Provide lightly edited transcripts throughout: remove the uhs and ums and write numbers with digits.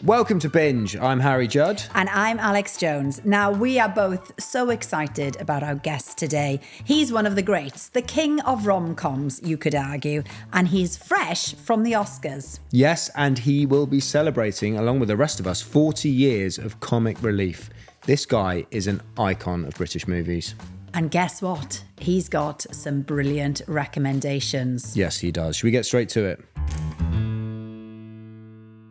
Welcome to Binge. I'm Harry Judd. And I'm Alex Jones. Now, we are both so excited about our guest today. He's one of the greats, the king of rom-coms, you could argue, and he's fresh from the Oscars. Yes, and he will be celebrating, along with the rest of us, 40 years of comic relief. This guy is an icon of British movies. And guess what? He's got some brilliant recommendations. Yes, he does. Should we get straight to it?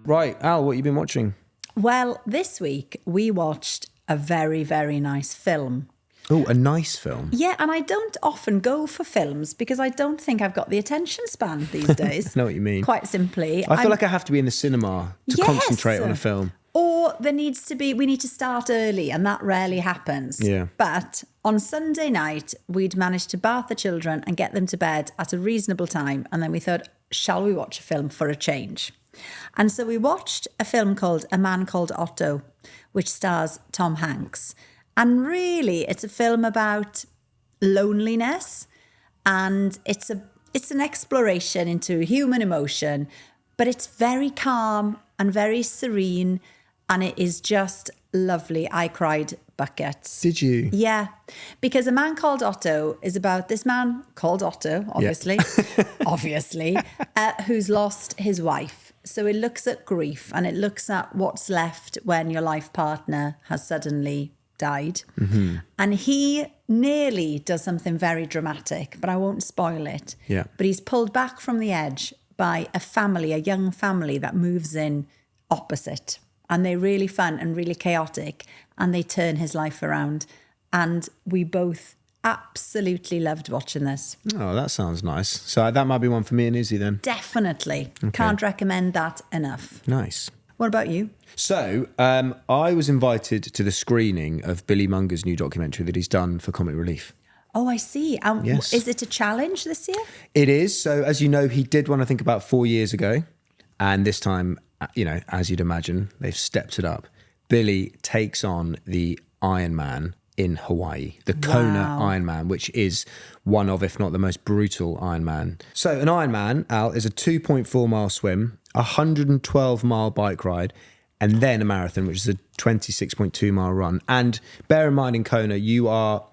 Right, Al, what have you been watching? Well, this week we watched a very, very nice film. Oh, a nice film. Yeah, and I don't often go for films because I don't think I've got the attention span these days. I know what you mean. Quite simply. I feel like I have to be in the cinema to concentrate on a film. Or we need to start early, and that rarely happens. Yeah. But on Sunday night, we'd managed to bath the children and get them to bed at a reasonable time. And then we thought, shall we watch a film for a change? And so we watched a film called A Man Called Otto, which stars Tom Hanks. And really, it's a film about loneliness, and it's an exploration into human emotion, but it's very calm and very serene, and it is just lovely. I cried buckets. Did you? Yeah, because A Man Called Otto is about this man called Otto, obviously, who's lost his wife. So it looks at grief, and it looks at what's left when your life partner has suddenly died. Mm-hmm. And he nearly does something very dramatic, but I won't spoil it. Yeah. But he's pulled back from the edge by a young family that moves in opposite. And they're really fun and really chaotic, and they turn his life around. And we both absolutely loved watching this. Oh, that sounds nice. So that might be one for me and Izzy then. Definitely. Okay. Can't recommend that enough. Nice. What about you? So I was invited to the screening of Billy Munger's new documentary that he's done for Comic Relief. Oh, I see. Yes. Is it a challenge this year? It is. So as you know, he did one, I think, about 4 years ago. And this time, as you'd imagine, they've stepped it up. Billy takes on the Ironman in Hawaii, the Kona Ironman, which is one of, if not the most brutal Ironman. So an Ironman, Al, is a 2.4 mile swim, a 112 mile bike ride, and then a marathon, which is a 26.2 mile run. And bear in mind, in Kona, you are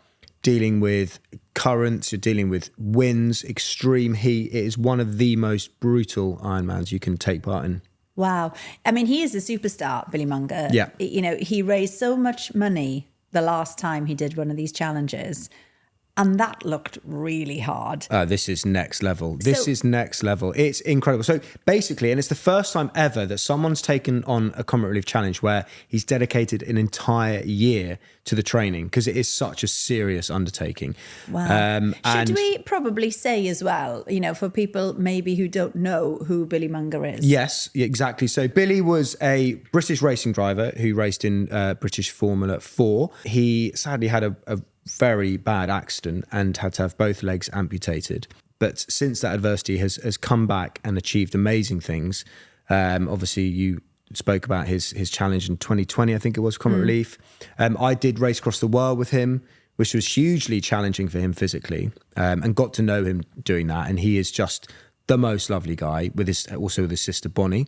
dealing with currents, you're dealing with winds, extreme heat. It is one of the most brutal Ironmans you can take part in. Wow. I mean, he is a superstar, Billy Monger. Yeah. He raised so much money the last time he did one of these challenges, and that looked really hard. This is next level. Is next level. It's incredible. So basically, and it's the first time ever that someone's taken on a Comic Relief challenge where he's dedicated an entire year to the training, because it is such a serious undertaking. Wow. Should we probably say as well, for people maybe who don't know who Billy Monger is? Yes, exactly. So Billy was a British racing driver who raced in British Formula 4. He sadly had a very bad accident and had to have both legs amputated. But since that adversity has come back and achieved amazing things. Obviously, you spoke about his challenge in 2020, I think it was, Comic Relief. I did race across the world with him, which was hugely challenging for him physically, and got to know him doing that. And he is just the most lovely guy, with his sister Bonnie.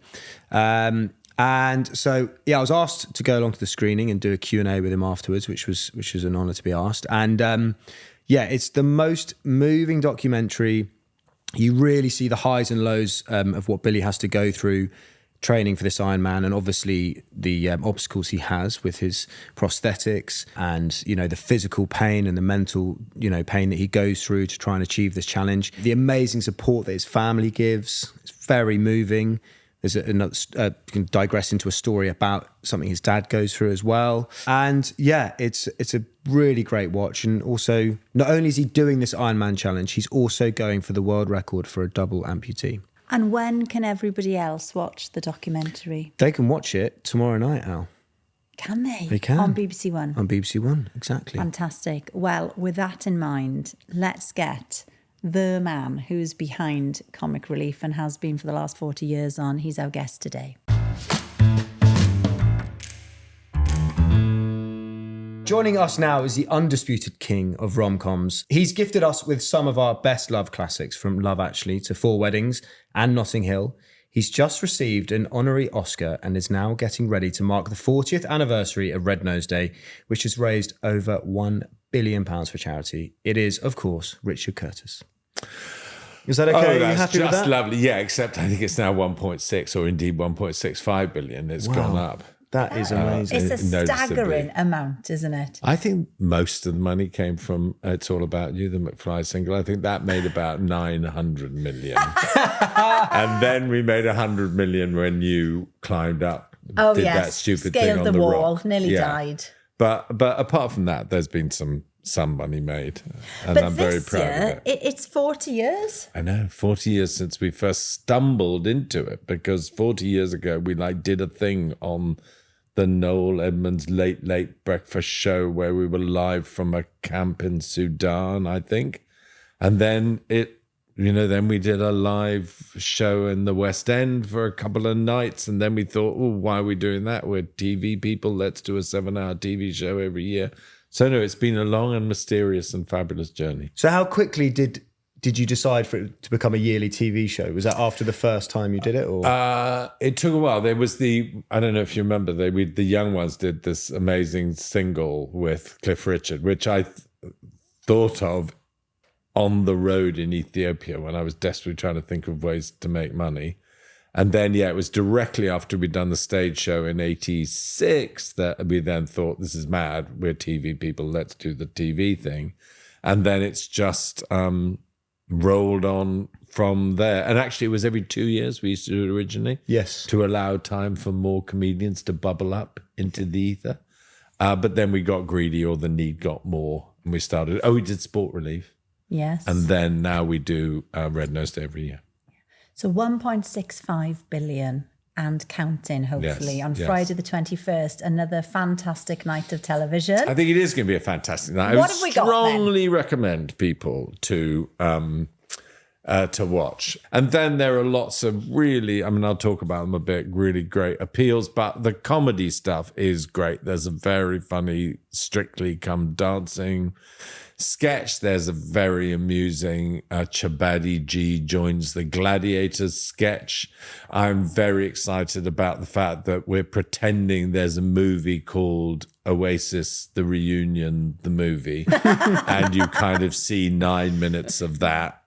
And so, I was asked to go along to the screening and do a Q&A with him afterwards, which was an honour to be asked. And it's the most moving documentary. You really see the highs and lows of what Billy has to go through training for this Ironman, and obviously the obstacles he has with his prosthetics, and the physical pain and the mental pain that he goes through to try and achieve this challenge. The amazing support that his family gives. It's very moving. There's another, you can digress into a story about something his dad goes through as well. And it's a really great watch. And also, not only is he doing this Ironman challenge, he's also going for the world record for a double amputee. And when can everybody else watch the documentary? They can watch it tomorrow night, Al. Can they? They can. On BBC One? On BBC One, exactly. Fantastic. Well, with that in mind, let's get the man who's behind Comic Relief and has been for the last 40 years on. He's our guest today. Joining us now is the undisputed king of rom-coms. He's gifted us with some of our best love classics, from Love Actually to Four Weddings and Notting Hill. He's just received an honorary Oscar and is now getting ready to mark the 40th anniversary of Red Nose Day, which has raised over £1 billion for charity. It is, of course, Richard Curtis. Is that okay? Oh, Are you that's happy with just that? lovely. Yeah, except I think it's now 1.6 or indeed 1.65 billion. It's gone up. That is amazing. It's a Noticeably. staggering amount, isn't it? I think most of the money came from It's All About You, the McFly single. I think that made about 900 million. And then we made 100 million when you climbed up, Oh, did yes. that stupid Scaled thing on the the wall, rock. nearly Yeah. died. But apart from that, there's been some money made. And But I'm very this proud of year, it. it's 40 years. I know, 40 years since we first stumbled into it, because 40 years ago we did a thing on the Noel Edmonds late breakfast show where we were live from a camp in Sudan, I think. And then then we did a live show in the West End for a couple of nights. And then we thought, oh, why are we doing that? We're TV people. Let's do a 7-hour TV show every year. So no, it's been a long and mysterious and fabulous journey. So how quickly did you decide for it to become a yearly TV show? Was that after the first time you did it? Or It took a while. There was I don't know if you remember, the Young Ones did this amazing single with Cliff Richard, which I thought of on the road in Ethiopia when I was desperately trying to think of ways to make money. And then, it was directly after we'd done the stage show in 86 that we then thought, this is mad. We're TV people. Let's do the TV thing. And then it's just rolled on from there. And actually, it was every 2 years we used to do it originally. Yes. To allow time for more comedians to bubble up into the ether. But then we got greedy, or the need got more. And we did Sport Relief. Yes. And then now we do Red Nose Day every year. So 1.65 billion and counting, hopefully, Yes, on yes. Friday the 21st, another fantastic night of television. I think it is going to be a fantastic night. What I have would we got, strongly recommend people to watch. And then there are lots of really, I'll talk about them a bit, really great appeals, but the comedy stuff is great. There's a very funny Strictly Come Dancing sketch. There's a very amusing Chabadi G joins the Gladiators sketch. I'm very excited about the fact that we're pretending there's a movie called Oasis, The Reunion, the movie. And you kind of see 9 minutes of that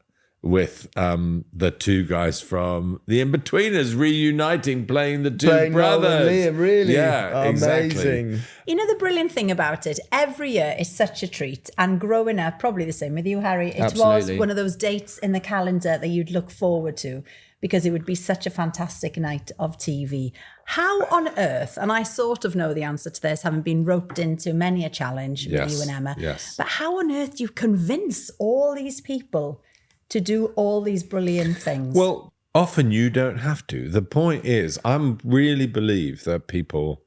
with the two guys from The In-Betweeners reuniting, playing the two Playing Noel brothers. and Liam, really? Yeah, exactly. Amazing. You know, the brilliant thing about it, every year is such a treat. And growing up, probably the same with you, Harry, it Absolutely. was one of those dates in the calendar that you'd look forward to because it would be such a fantastic night of TV. How on earth, and I sort of know the answer to this, having been roped into many a challenge with you and Emma, but how on earth do you convince all these people to do all these brilliant things? Well, often you don't have to. The point is, I really believe that people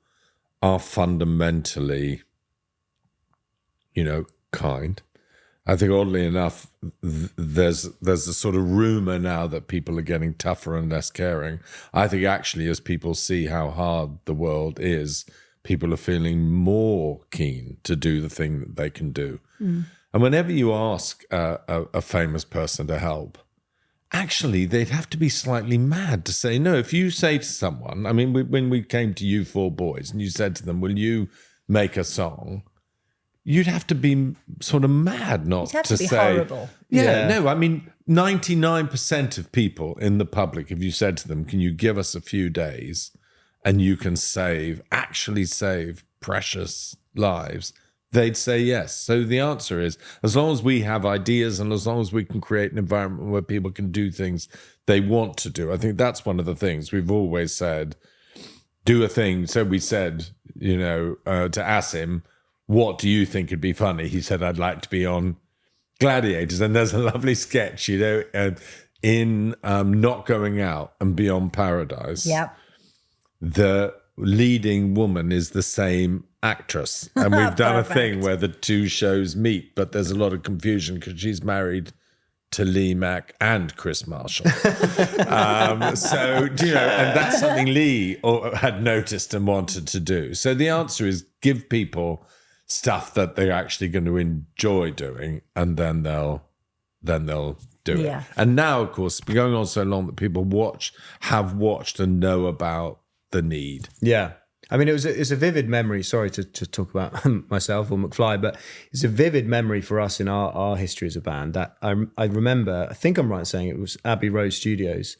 are fundamentally, kind. I think, oddly enough, there's a sort of rumor now that people are getting tougher and less caring. I think actually, as people see how hard the world is, people are feeling more keen to do the thing that they can do. And whenever you ask a famous person to help, actually, they'd have to be slightly mad to say no. If you say to someone, when we came to you four boys and you said to them, will you make a song? You'd have to be sort of mad not It'd have to be say, horrible. Yeah, no, 99% of people in the public, if you said to them, can you give us a few days and you can actually save precious lives, they'd say yes. So the answer is, as long as we have ideas and as long as we can create an environment where people can do things they want to do, I think that's one of the things we've always said, do a thing. So we said, to Asim, what do you think would be funny? He said, I'd like to be on Gladiators. And there's a lovely sketch, in Not Going Out and Beyond Paradise. Yep. The leading woman is the same actress. And we've done a thing where the two shows meet, but there's a lot of confusion because she's married to Lee Mack and Chris Marshall. And that's something Lee had noticed and wanted to do. So the answer is give people stuff that they're actually going to enjoy doing, and then they'll do Yeah. it. And now, of course, it's been going on so long that people have watched and know about the need. Yeah. I mean, it's a vivid memory. Sorry to talk about myself or McFly, but it's a vivid memory for us in our history as a band that I remember, I think I'm right in saying it was Abbey Road Studios.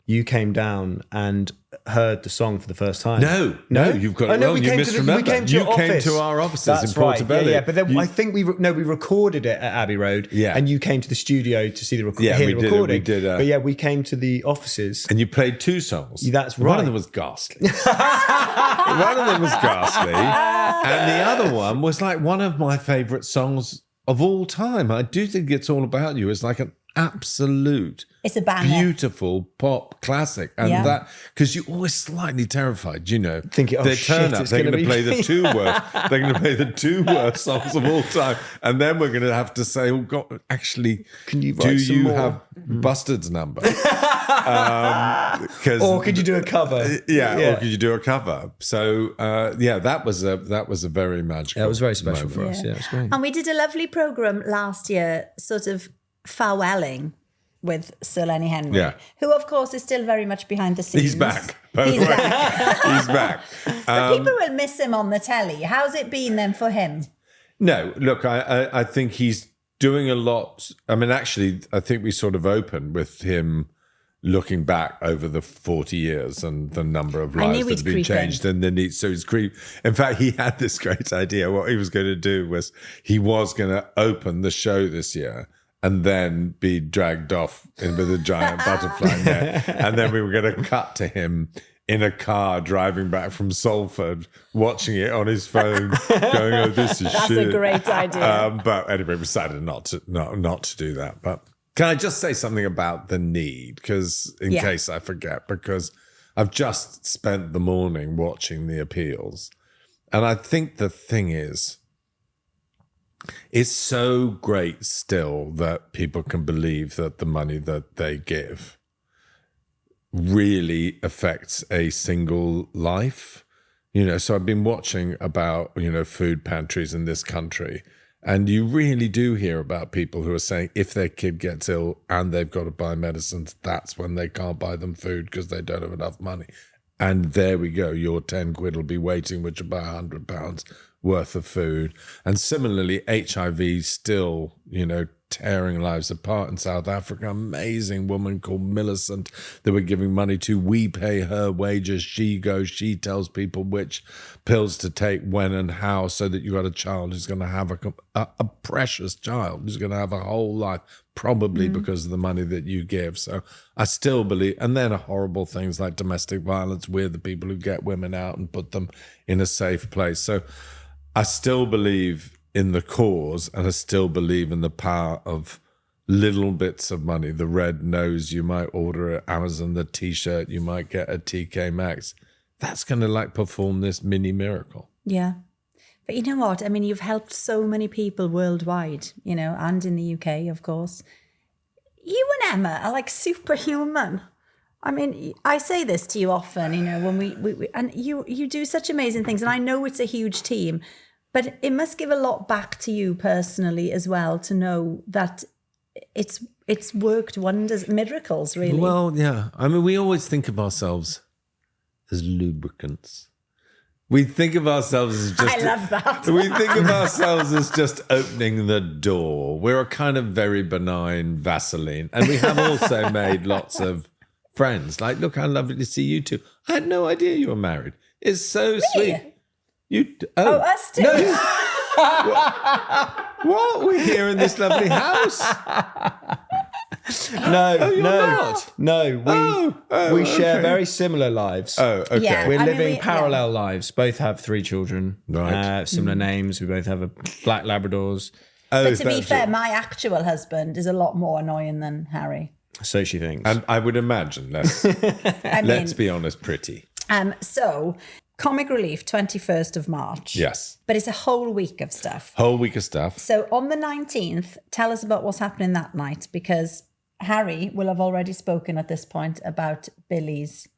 You came down and heard the song for the first time. No, you've got it wrong. You misremember. We came to you your came office. to our offices That's in Portobello. Right. Yeah. But then I think we recorded it at Abbey Road. Yeah. And you came to the studio to see the Yeah, hear we the did. recording. We did. But yeah, we came to the offices. And you played 2 songs. That's One right. of them was ghastly. One of them was ghastly. And the other one was like one of my favourite songs of all time. I do think It's All About You. It's like an absolute It's a banger. beautiful pop classic. And Yeah. that, because you're always slightly terrified, you know. Thinking, oh, they shit, turn up, it's they're gonna going to be play the me. 2 worst. They're going to play the 2 worst songs of all time. And then we're going to have to say, oh, God, actually, Can you do write some you more? have Bustard's number? Or could you do a cover? Yeah, or could you do a cover? So that was a very magical. That was very special moment. for us. Yeah, it was great. And we did a lovely programme last year, sort of farewelling with Sir Lenny Henry, Yeah. who, of course, is still very much behind the scenes. He's back. By the He's way. back. He's back. But people will miss him on the telly. How's it been then for him? No, look, I think he's doing a lot. I mean, actually, I think we sort of opened with him looking back over the 40 years and the number of I knew lives that he'd have been creep changed. And then he's creep. In fact, he had this great idea. What he was going to do was he was going to open the show this year and then be dragged off with a giant butterfly net. And then we were going to cut to him in a car driving back from Salford, watching it on his phone, going, "Oh, this is That's shit." a great idea. But anyway, we decided not to do that. But can I just say something about the need? Because in case I forget, because I've just spent the morning watching the appeals, and I think the thing is, it's so great still that people can believe that the money that they give really affects a single life. You know, so I've been watching about, food pantries in this country, and you really do hear about people who are saying if their kid gets ill and they've got to buy medicines, that's when they can't buy them food because they don't have enough money. And there we go, your 10 quid will be waiting, which will buy £100 worth of food. And similarly, HIV still, tearing lives apart in South Africa. Amazing woman called Millicent that we're giving money to. We pay her wages. She goes, she tells people which pills to take, when and how, so that you got a child who's going to have a precious child who's going to have a whole life, probably because of the money that you give. So I still believe, and then horrible things like domestic violence. We're the people who get women out and put them in a safe place. So I still believe in the cause, and I still believe in the power of little bits of money. The red nose you might order at Amazon, the t-shirt you might get at TK Maxx. That's going to perform this mini miracle. Yeah. But you know what? I mean, you've helped so many people worldwide, and in the UK, of course. You and Emma are like superhuman. I mean, I say this to you often, when we and you do such amazing things. And I know it's a huge team, but it must give a lot back to you personally as well to know that it's worked wonders, miracles, really. Well, yeah. I mean, we always think of ourselves as lubricants. We think of ourselves as just... I love that. We think of ourselves as just opening the door. We're a kind of very benign Vaseline. And we have also made lots of friends. Like, look how lovely to see you two. I had no idea you were married. It's so sweet. Oh, us too. No. What? We're here in this lovely house. No. We share okay. very similar lives. Oh, okay. Yeah. We're I mean, living parallel lives. Both have 3 children. Right. Similar names. We both have black Labradors. But to be fair, my actual husband is a lot more annoying than Harry. So she thinks. And I would imagine, let's be honest, pretty. So, Comic Relief, 21st of March. Yes. But it's a whole week of stuff. Whole week of stuff. So on the 19th, tell us about what's happening that night, because Harry will have already spoken at this point about Billy's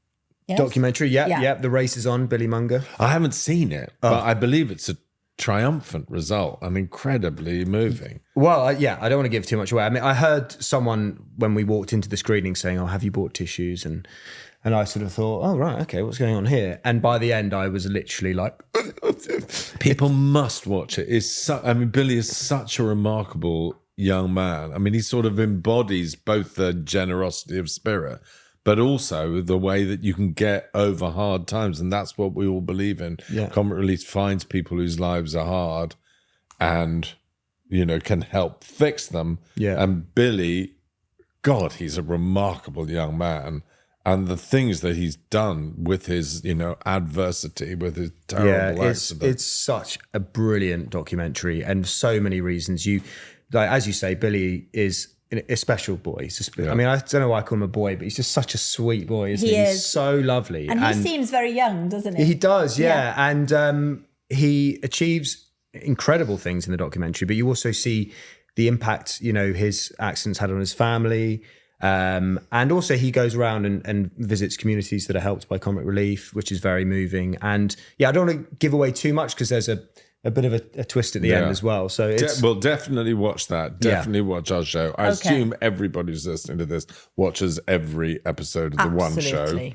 documentary. Yeah. The race is on. Billy Monger. I haven't seen it, but I believe it's a triumphant result and incredibly moving. Well, yeah, I don't want to give too much away. I mean, I heard someone when we walked into the screening saying, "Oh, have you bought tissues?" And I sort of thought, "Oh, right, okay, what's going on here?" And by the end, I was literally like, People must watch it. Billy is such a remarkable young man. I mean, he sort of embodies both the generosity of spirit, but also the way that you can get over hard times. And that's what we all believe in. Yeah. Comic Relief finds people whose lives are hard and, can help fix them. Yeah. And Billy, God, he's a remarkable young man. And the things that he's done with his, adversity, with his terrible accident. It's such a brilliant documentary, and so many reasons. As you say, Billy is a special boy. I mean, I don't know why I call him a boy, but he's just such a sweet boy, isn't he? He's so lovely. And he seems very young, doesn't he? He does, yeah. And he achieves incredible things in the documentary, but you also see the impact, his accidents had on his family. And also he goes around and visits communities that are helped by Comic Relief, which is very moving. And yeah, I don't want to give away too much because there's a bit of a twist at the end as well. So we'll definitely watch that. Definitely watch our show. I assume everybody who's listening to this watches every episode of the one show.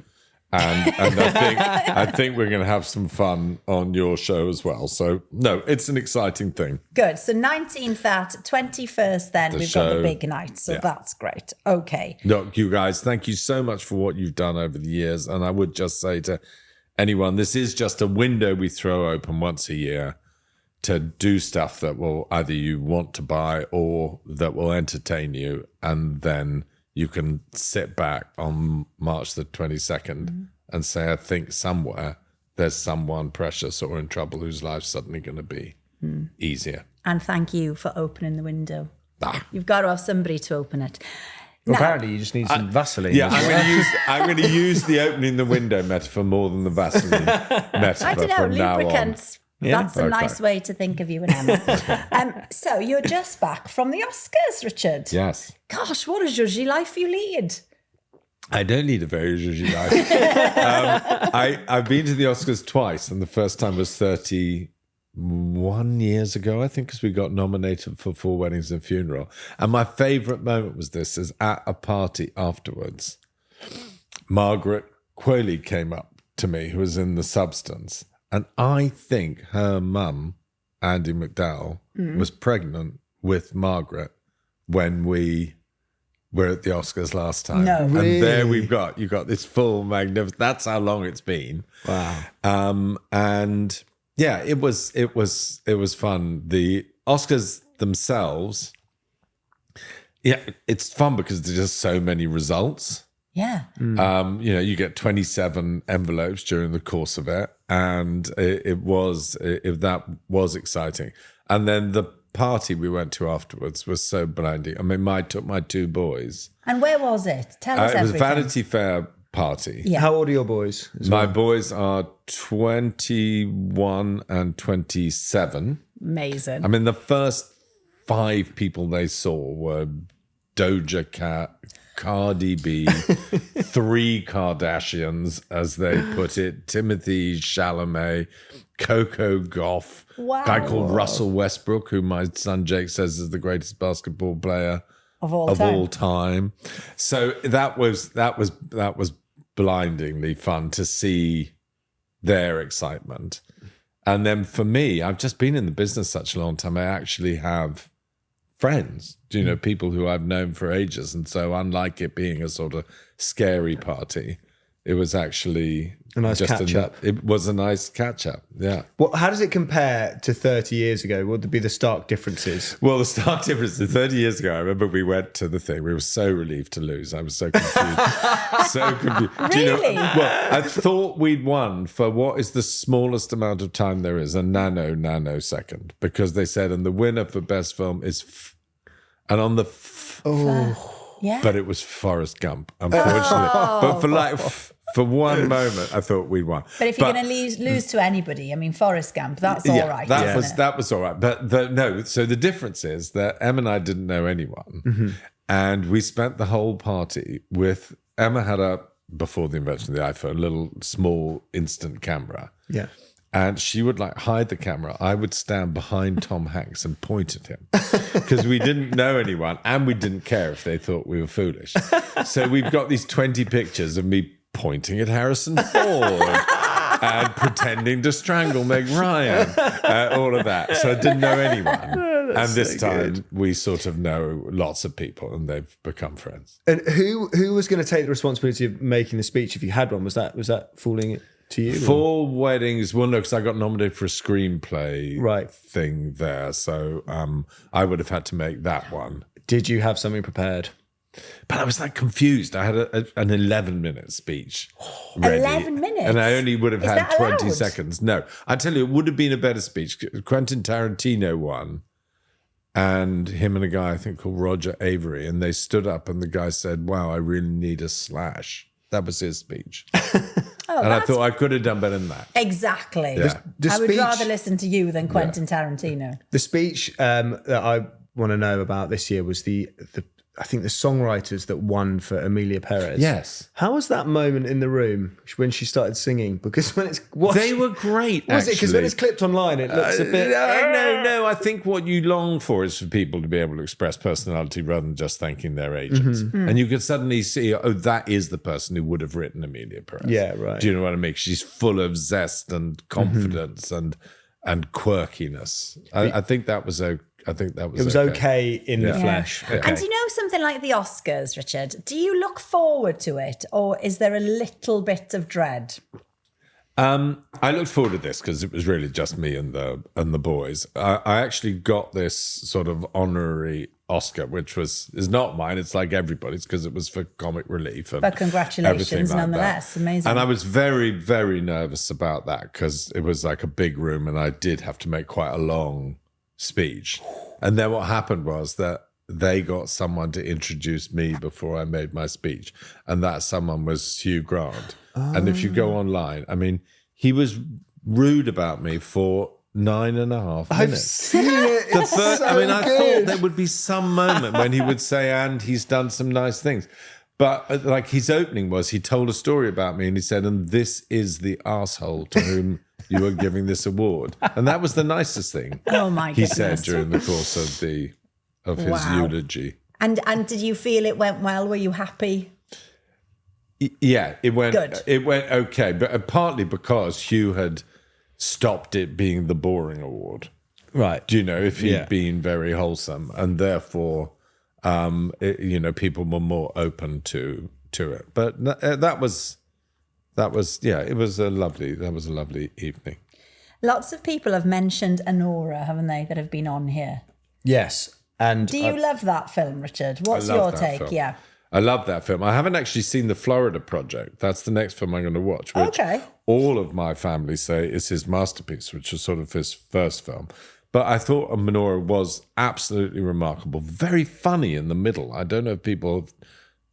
And I think we're going to have some fun on your show as well. So no, it's an exciting thing. Good. So 19th at 21st, then we've got the big night. So that's great. Okay. Look, you guys, thank you so much for what you've done over the years. And I would just say to anyone, this is just a window we throw open once a year to do stuff that will either you want to buy or that will entertain you. And then you can sit back on March the 22nd and say, I think somewhere there's someone precious or in trouble whose life's suddenly going to be easier. And thank you for opening the window. You've got to have somebody to open it. Well, apparently you just need some Vaseline. Yeah, I'm going to use the opening the window metaphor more than the Vaseline metaphor I don't know, from now on. lubricants. Yeah? That's a nice way to think of you and Emma. So you're just back from the Oscars, Richard. Yes. Gosh, what a zhuzhy life you lead. I don't lead a very zhuzhy life. I've been to the Oscars twice, and the first time was 31 years ago, I think, because we got nominated for 4 Weddings and Funeral. And my favourite moment was this, is at a party afterwards, Margaret Qualley came up to me, who was in The Substance, and I think her mum, Andy McDowell, was pregnant with Margaret when we were at the Oscars last time. No, and there you got this full magnificent. That's how long it's been. Wow. And yeah, it was fun. The Oscars themselves, yeah, it's fun because there's just so many results. Yeah. You get 27 envelopes during the course of it, and that was exciting. And then the party we went to afterwards was so blinding. I mean, I took my 2 boys. And where was it? Tell us It was a everything. Vanity Fair party. Yeah. How old are your boys? My boys are 21 and 27. Amazing. I mean, the first 5 people they saw were Doja Cat, Cardi B, 3 Kardashians, as they put it, Timothy Chalamet, Coco Gauff, Wow. a guy called Russell Westbrook, who my son Jake says is the greatest basketball player of all time. So that was blindingly fun to see their excitement. And then for me, I've just been in the business such a long time. I actually have friends, people who I've known for ages. And so unlike it being a sort of scary party, it was actually a nice catch-up. It was a nice catch-up, yeah. Well, how does it compare to 30 years ago? What would be the stark differences? Well, the stark difference is 30 years ago, I remember we went to the thing. We were so relieved to lose. I was so confused. So confused. Really? Well, I thought we'd won for what is the smallest amount of time there is, a nanosecond, because they said, and the winner for best film is and on the Yeah. but it was Forrest Gump, unfortunately. But for one moment, I thought we'd won. But if you're going to lose to anybody, I mean, Forrest Gump, that's all right. That isn't was all right. But so the difference is that Emma and I didn't know anyone. And we spent the whole party with, Emma had before the invention of the iPhone, a little small instant camera. Yeah. And she would like hide the camera. I would stand behind Tom Hanks and point at him because we didn't know anyone and we didn't care if they thought we were foolish. So we've got these 20 pictures of me pointing at Harrison Ford and pretending to strangle Meg Ryan, all of that. So I didn't know anyone. And this time we sort of know lots of people and they've become friends. And who was going to take the responsibility of making the speech if you had one? Was that falling to you? For weddings, well, no, because I got nominated for a screenplay thing there. So I would have had to make that one. Did you have something prepared? But I was like confused. I had an 11-minute speech ready. 11 minutes? And I only would have Is had that 20 allowed? seconds. No, I tell you, it would have been a better speech. Quentin Tarantino won. And him and a guy, I think, called Roger Avery. And they stood up and the guy said, wow, I really need a slash. That was his speech. And I thought I could have done better than that. Exactly. Yeah. I would rather listen to you than Quentin Tarantino. The speech that I want to know about this year was the I think the songwriters that won for Amelia Perez. Yes. How was that moment in the room when she started singing? Because when it's they were great. Was it because when it's clipped online, it looks a bit? No. I think what you long for is for people to be able to express personality rather than just thanking their agents. And you could suddenly see, oh, that is the person who would have written Amelia Perez. Yeah, right. Do you know what I mean? She's full of zest and confidence and quirkiness. I think that was a. I think that was. It was okay in the flesh. Yeah. Okay. And do you know something like the Oscars, Richard? Do you look forward to it, or is there a little bit of dread? I looked forward to this because it was really just me and the boys. I actually got this sort of honorary Oscar, which is not mine. It's like everybody's because it was for comic relief. And But congratulations, everything like nonetheless. that. Amazing. And I was very, very nervous about that because it was like a big room and I did have to make quite a long speech. And then what happened was that they got someone to introduce me before I made my speech. And that someone was Hugh Grant. And if you go online, I mean, he was rude about me for 9.5 minutes. I've seen it. The It's first, so I mean, I good. thought there would be some moment when he would say, and he's done some nice things. But like his opening was, he told a story about me and he said, and this is the arsehole to whom you are giving this award. And that was the nicest thing Oh my he goodness. said during the course of his Wow. eulogy. And did you feel it went well? Were you happy? Yeah, it went Good. It went okay, but partly because Hugh had stopped it being the boring award. Right. Do you know, if he'd been very wholesome, and therefore, people were more open to it. But that was it was a lovely evening. Lots of people have mentioned Anora, haven't they, that have been on here. Yes. And Do you love that film, Richard? What's I love your that take? film. Yeah. I love that film. I haven't actually seen The Florida Project. That's the next film I'm going to watch, which Okay. all of my family say is his masterpiece, which was sort of his first film. But I thought Menorah was absolutely remarkable, very funny in the middle. I don't know if people have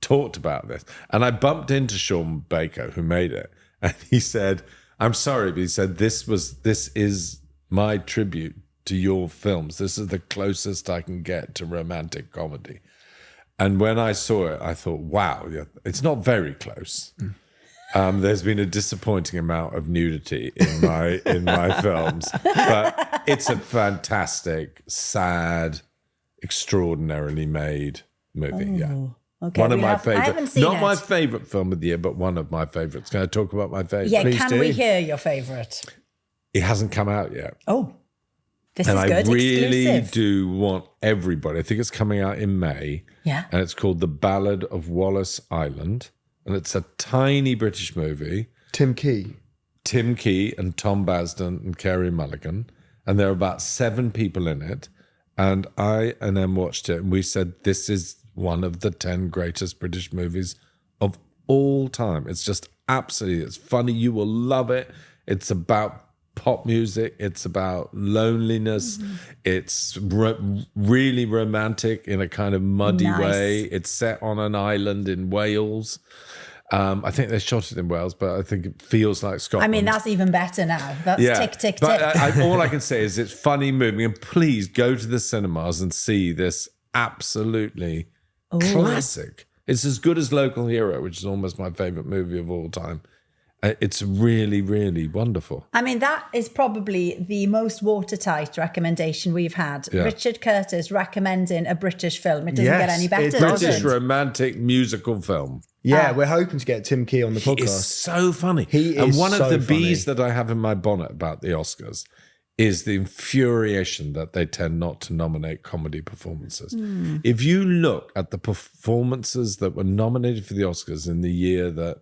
talked about this. And I bumped into Sean Baker, who made it, and he said, I'm sorry, but he said, this is my tribute to your films. This is the closest I can get to romantic comedy. And when I saw it, I thought, wow, it's not very close. There's been a disappointing amount of nudity in my films, but it's a fantastic, sad, extraordinarily made movie. Yeah, Okay. one of my I haven't favorites. seen Not it. my favorite film of the year, but one of my favorites. Can I talk about my favorite? Yeah, Please can do. we hear your favourite? It hasn't come out yet. Oh, this And is good. I really Exclusive. do want everybody. I think it's coming out in May. Yeah. And it's called The Ballad of Wallace Island. And it's a tiny British movie. Tim Key. Tim Key and Tom Basden and Kerry Mulligan. And there are about 7 people in it. And I and Em watched it and we said, this is one of the 10 greatest British movies of all time. It's just absolutely, it's funny. You will love it. It's about pop music. It's about loneliness. It's really romantic in a kind of muddy Nice. way. It's set on an island in Wales. I think they shot it in Wales, but I think it feels like I Scotland. mean, that's even better now. That's tick, tick, But tick. all I can say is it's funny, moving, and please go to the cinemas and see this absolutely classic. It's as good as Local Hero, which is almost my favorite movie of all time. It's really, really wonderful. I mean, that is probably the most watertight recommendation we've had. Yeah. Richard Curtis recommending a British film. It doesn't get any better, it does British it? romantic musical film. Yeah, we're hoping to get Tim Key on the He podcast. is so funny. He and is one so of the funny. bees that I have in my bonnet about the Oscars is the infuriation that they tend not to nominate comedy performances. If you look at the performances that were nominated for the Oscars in the year that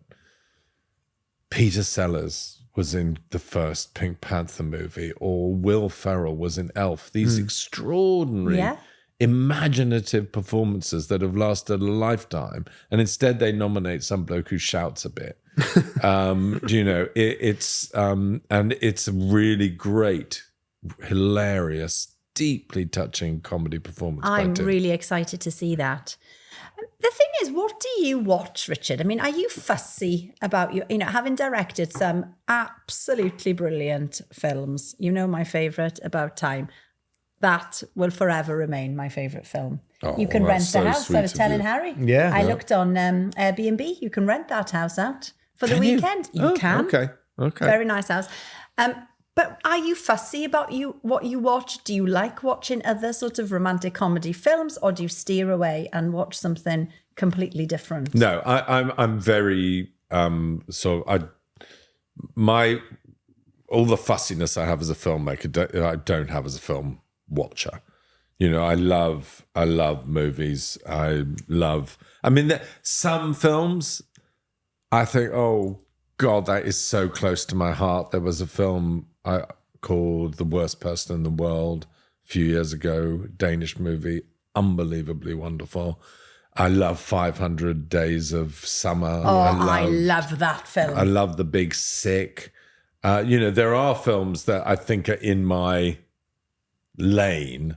Peter Sellers was in the first Pink Panther movie, or Will Ferrell was in Elf, these extraordinary, Yeah. imaginative performances that have lasted a lifetime, and instead they nominate some bloke who shouts a bit. It's and it's a really great, hilarious, deeply touching comedy performance. by I'm Tim. really excited to see that. The thing is, what do you watch, Richard? I mean, are you fussy about having directed some absolutely brilliant films? You know, my favourite, About Time. That will forever remain my favourite film. Oh, you can well, rent that's the so house. sweet I was of telling you. Harry. Yeah. I looked on Airbnb. You can rent that house out for the Can you? weekend. You Oh, can. Okay. Very nice house. But are you fussy about what you watch? Do you like watching other sort of romantic comedy films, or do you steer away and watch something completely different? No, I'm very all the fussiness I have as a filmmaker, I don't have as a film watcher. I love movies. Some films I think, oh God, that is so close to my heart. There was a film called The Worst Person in the World a few years ago, Danish movie, unbelievably wonderful. I love 500 Days of Summer. Oh, I love that film. I love The Big Sick. There are films that I think are in my lane,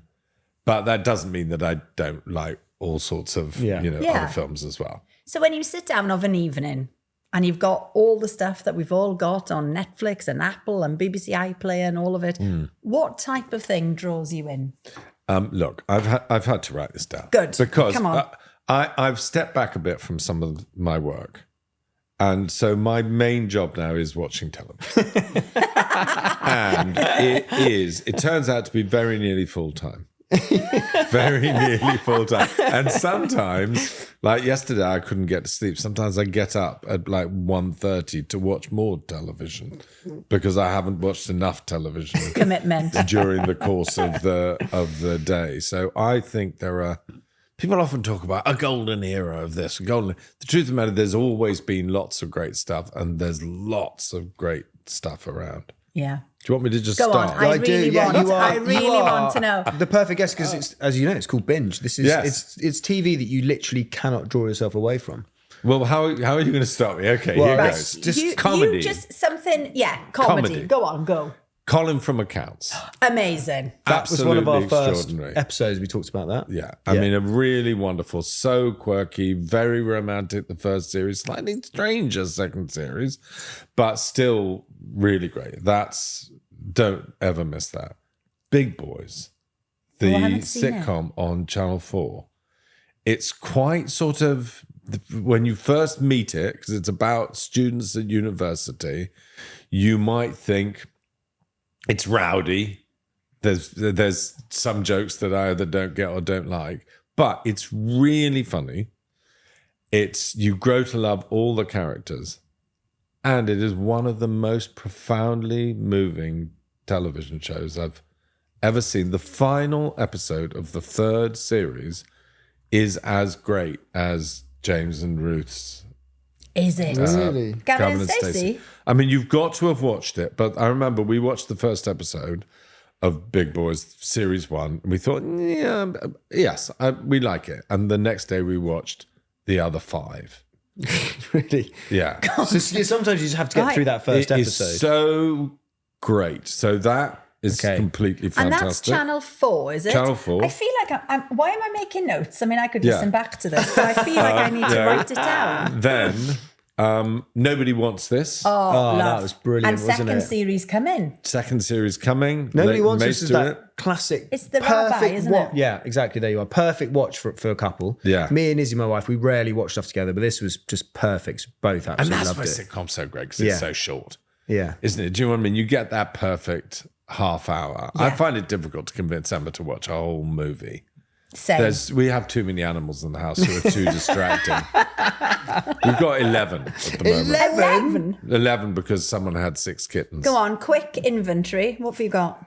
but that doesn't mean that I don't like all sorts of other films as well. So when you sit down of an evening and you've got all the stuff that we've all got on Netflix and Apple and BBC iPlayer and all of it, what type of thing draws you in? Look, I've had to write this down. Good. Because Come on. I've stepped back a bit from some of my work. And so my main job now is watching television. And it turns out to be very nearly full time. Very nearly full time. And sometimes, like yesterday, I couldn't get to sleep. Sometimes I get up at like 1:30 to watch more television because I haven't watched enough television Commitment. during the course of the day. So I think there are people often talk about a golden era of this. The truth of the matter, there's always been lots of great stuff, and there's lots of great stuff around. Yeah. Do you want me to just Go start? on. I really want to know. The perfect guess, because it's, as you know, it's called binge. This is it's TV that you literally cannot draw yourself away from. Well, how are you going to start me? Okay, Well, here right. goes. Just comedy. You just something, comedy. Comedy. Go on, go. Colin from Accounts. Amazing. That was one of our Absolutely first extraordinary. episodes. We talked about that. Yeah, I mean, a really wonderful, so quirky, very romantic, the first series, slightly stranger second series, but still really great. Don't ever miss that. Big Boys, the I haven't seen it. sitcom on Channel 4. It's quite sort of, when you first meet it, because it's about students at university, you might think it's rowdy. There's some jokes that I either don't get or don't like, but it's really funny. You grow to love all the characters, and it is one of the most profoundly moving television shows I've ever seen. The final episode of the third series is as great as James and Ruth's Is it? Really? Gavin and Stacey? I mean, you've got to have watched it, but I remember we watched the first episode of Big Boys Series 1, and we thought, we like it. And the next day we watched the other 5. Really? Yeah. So sometimes you just have to get through that first It is episode. so great. So that is completely And fantastic. that's Channel 4, is it? Channel 4. I feel like why am I making notes? I mean, I could listen back to this, but I feel like I need to write it down. Then Nobody Wants This. Oh, Oh, love. that was brilliant, And wasn't second it? series coming. Second series coming. Nobody Leighton Wants May This is doing that classic. It's the rabbi, perfect isn't it? Yeah, exactly. There you are. Perfect watch for a couple. Yeah. Me and Izzy, my wife, we rarely watch stuff together, but this was just perfect. Both And absolutely that's why loved it. sitcom's so great because Yeah. it's so short, Yeah. isn't it? Do you know what I mean? You get that perfect half hour. I find it difficult to convince Emma to watch a whole movie. Same. We have too many animals in the house who are too distracting. We've got 11 at the moment. 11 because someone had 6 kittens. Go on, quick inventory. What have you got?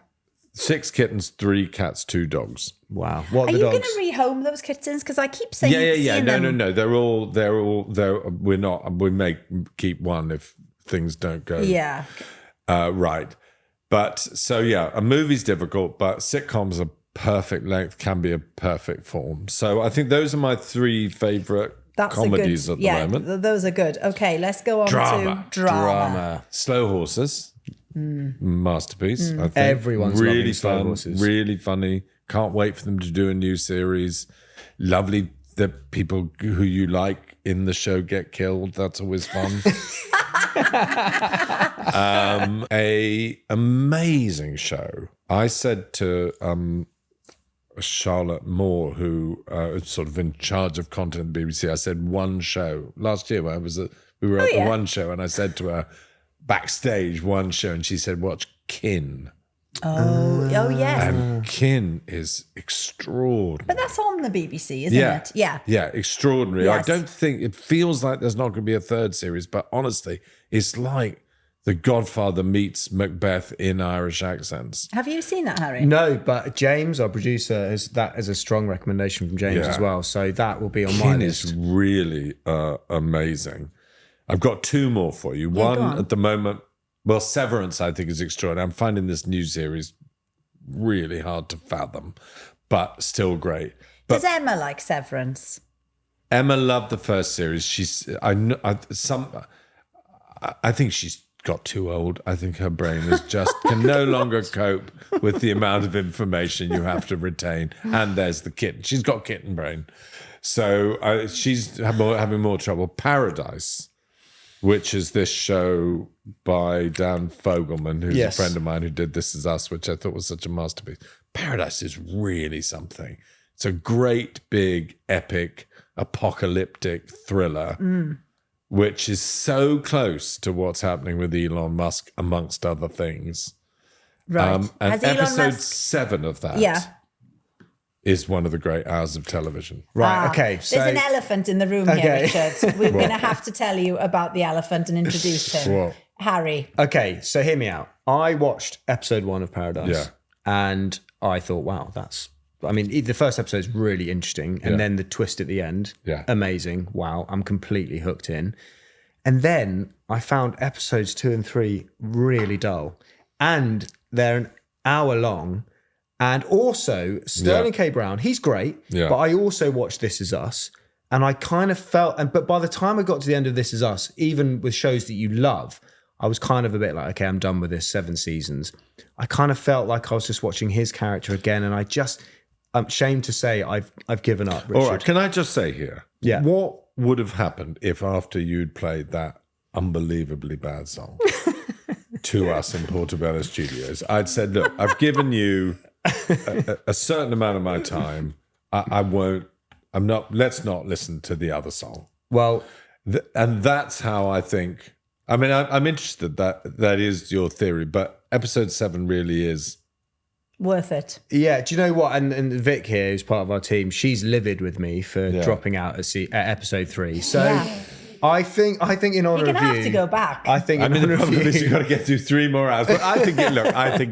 6 kittens, 3 cats, 2 dogs. Wow. What Are are the you dogs? going to rehome those kittens? Because I keep saying Yeah. seeing them. No. They're all. We're not. We may keep one if things don't go Yeah. right. But so yeah, a movie's difficult, but sitcoms are perfect length, can be a perfect form. So I think those are my 3 favorite comedies at the moment. Those are good. Okay, let's go on Drama. to drama. Slow Horses, masterpiece. I think Everyone's really loving Slow fun, Horses. really funny. Can't wait for them to do a new series. Lovely that people who you like in the show get killed. That's always fun. A amazing show. I said to Charlotte Moore, who is sort of in charge of content at the BBC, I said one show last year. When we were at the one show, and I said to her backstage one show, and she said, "Watch Kin." Oh, yes. And Kin is extraordinary. But that's on the BBC, isn't it? Yeah. Yeah, extraordinary. Yes. I don't think it feels like there's not going to be a 3rd series, but honestly, it's like The Godfather meets Macbeth in Irish accents. Have you seen that, Harry? No, but James, our producer, has that as a strong recommendation from James Yeah. as well. So that will be on my Kin list. is really amazing. I've got 2 more for you. Yeah, go One on. at the moment, well, Severance, I think, is extraordinary. I'm finding this new series really hard to fathom, but still great. But Does Emma like Severance? Emma loved the first series. I think she's got too old. I think her brain is just can no longer cope with the amount of information you have to retain. And there's the kitten. She's got kitten brain. So she's having more trouble. Paradise, which is this show by Dan Fogelman, who's Yes. a friend of mine who did This Is Us, which I thought was such a masterpiece. Paradise is really something. It's a great, big, epic, apocalyptic thriller, which is so close to what's happening with Elon Musk, amongst other things. Right. And Has Elon episode Musk- 7 of that Yeah. is one of the great hours of television. Right, okay. So There's an elephant in the room here, Okay. Richard. We're going to have to tell you about the elephant and introduce him. What? Harry. Okay, so hear me out. I watched episode 1 of Paradise, Yeah. and I thought, wow, the first episode is really interesting, and Yeah. then the twist at the end, Yeah. amazing. Wow, I'm completely hooked in. And then I found episodes 2 and 3 really dull, and they're an hour long. And also Sterling K. Brown, he's great, Yeah. but I also watched This Is Us, and I kind of felt, but by the time I got to the end of This Is Us, even with shows that you love, I was kind of a bit like, okay, I'm done with this 7 seasons. I kind of felt like I was just watching his character again, and I'm ashamed to say I've given up, Richard. All right, can I just say here? Yeah. What would have happened if after you'd played that unbelievably bad song to us in Portobello Studios, I'd said, look, I've given you a certain amount of my time. Let's not listen to the other song. Well, And that's how I think, I mean, I'm interested that is your theory, but episode 7 really is. Worth it. yeah, do you know what? And Vic here, who's part of our team, she's livid with me for dropping out at episode 3. So Yeah. I think in honor You're going of to you, have to go back. I think I in mean, the honor of problem is you, you've got to get through 3 more hours. But I think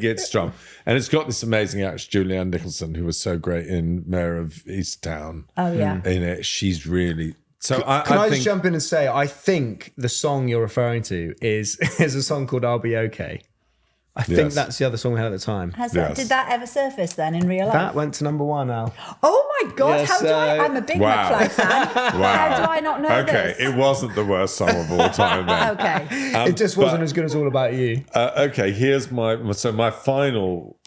it's strong. And it's got this amazing actress, Julianne Nicholson, who was so great in Mayor of Easttown. Oh, yeah. In it, she's really... So I Can I think... just jump in and say, I think the song you're referring to is a song called I'll Be Okay. I think Yes. that's the other song we had at the time. Yes. Did that ever surface then in real life? That went to number 1, Al. Oh my God, Yeah, how do I? so- I'm a big Wow. McFly fan. How do I not know Okay, this? it wasn't the worst song of all time then. Okay. It just wasn't as good as All About You. Okay, here's my final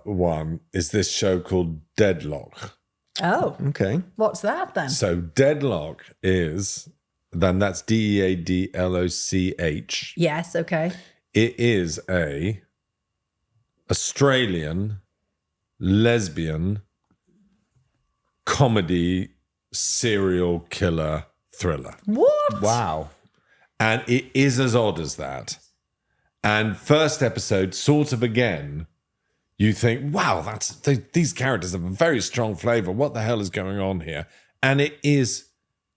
one is this show called Deadlock. Oh, Okay. what's that then? So Deadlock is then that's Deadloch. Yes, okay. It is a Australian lesbian comedy serial killer thriller. What? Wow. And it is as odd as that. And first episode, sort of again, you think, wow, these characters have a very strong flavor. What the hell is going on here? And it is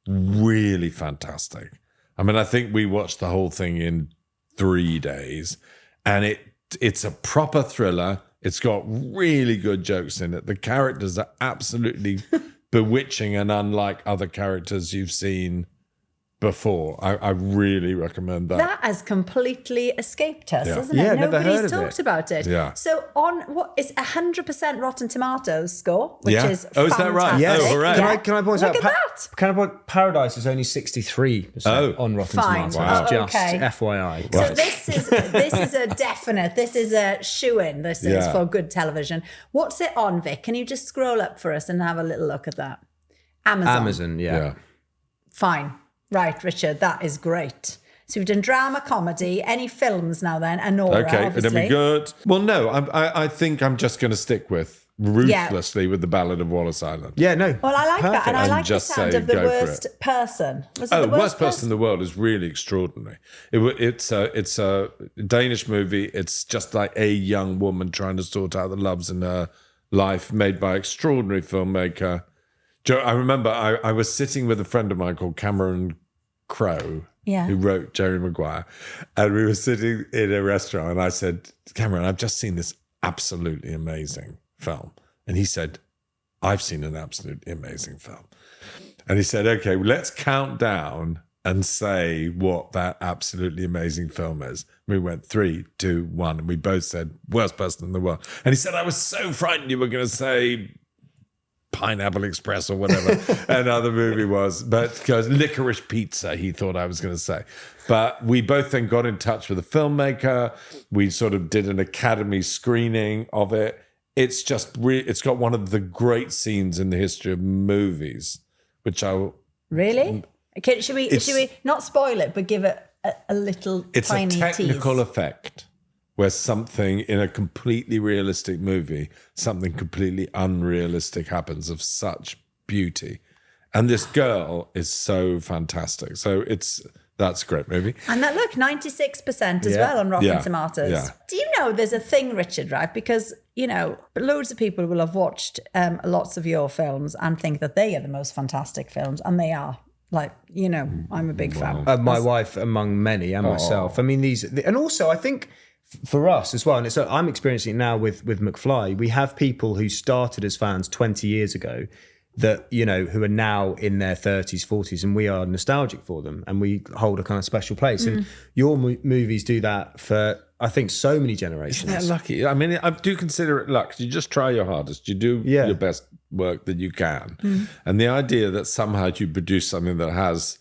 really fantastic. I mean, I think we watched the whole thing in 3 days, and it's a proper thriller. It's got really good jokes in it. The characters are absolutely bewitching and unlike other characters you've seen before. I really recommend that. That has completely escaped us, isn't it? Yeah, never heard Nobody's of talked it. about it. Yeah. So on what is 100% Rotten Tomatoes score, which Yeah. is Oh, is that right? fantastic. Oh, hooray. Can I point Look out? at that. Can I point Paradise is only 63% on Rotten Fine. Tomatoes. Wow. Just Okay. FYI. So this is a definite. This is a shoo-in. This is Yeah. for good television. What's it on, Vic? Can you just scroll up for us and have a little look at that? Amazon. Yeah. Fine. Right, Richard. That is great. So we've done drama, comedy. Any films now then? And Nora, Okay, obviously. then we good. Well, no, I think I'm just going to stick with ruthlessly with the Ballad of Wallace Island. Yeah, no. Well, I like that, Perfect. and I And like the just sound say, of the go for worst person. Was it Oh, the worst person in the world is really extraordinary. It's a Danish movie. It's just like a young woman trying to sort out the loves in her life, made by extraordinary filmmaker. I remember I was sitting with a friend of mine called Cameron Crowe, Yeah. who wrote Jerry Maguire, and we were sitting in a restaurant, and I said, Cameron, I've just seen this absolutely amazing film. And he said, I've seen an absolutely amazing film. And he said, okay, well, let's count down and say what that absolutely amazing film is. We went 3, 2, 1, and we both said, worst person in the world. And he said, I was so frightened you were going to say Pineapple Express or whatever another movie was, but because Licorice Pizza, he thought I was going to say. But we both then got in touch with a filmmaker. We sort of did an Academy screening of it. It's just it's got one of the great scenes in the history of movies, which Really? Okay, should we not spoil it, but give it a little it's tiny a technical tease? effect where something in a completely realistic movie, something completely unrealistic happens of such beauty. And this girl is so fantastic. So that's a great movie. And that, look, 96% as Yeah. well on Rotten Yeah. Tomatoes. Yeah. Do you know there's a thing, Richard, right? Because, loads of people will have watched lots of your films and think that they are the most fantastic films, and they are. Like, I'm a big fan. My wife among many, and myself. I mean, and also I think for us as well, and I'm experiencing it now with McFly. We have people who started as fans 20 years ago that, who are now in their 30s, 40s, and we are nostalgic for them, and we hold a kind of special place. And your movies do that for, I think, so many generations. Isn't that lucky? I mean, I do consider it luck. You just try your hardest. You do your best work that you can. And the idea that somehow you produce something that has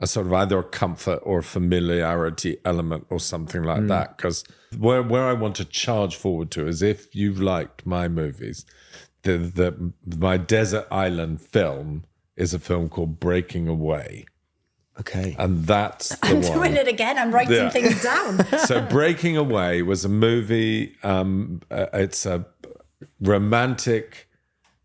a sort of either a comfort or familiarity element or something like that. Because where I want to charge forward to is, if you've liked my movies, my Desert Island film is a film called Breaking Away. Okay. And that's the I'm one. doing it again. I'm writing things down. So Breaking Away was a movie. It's a romantic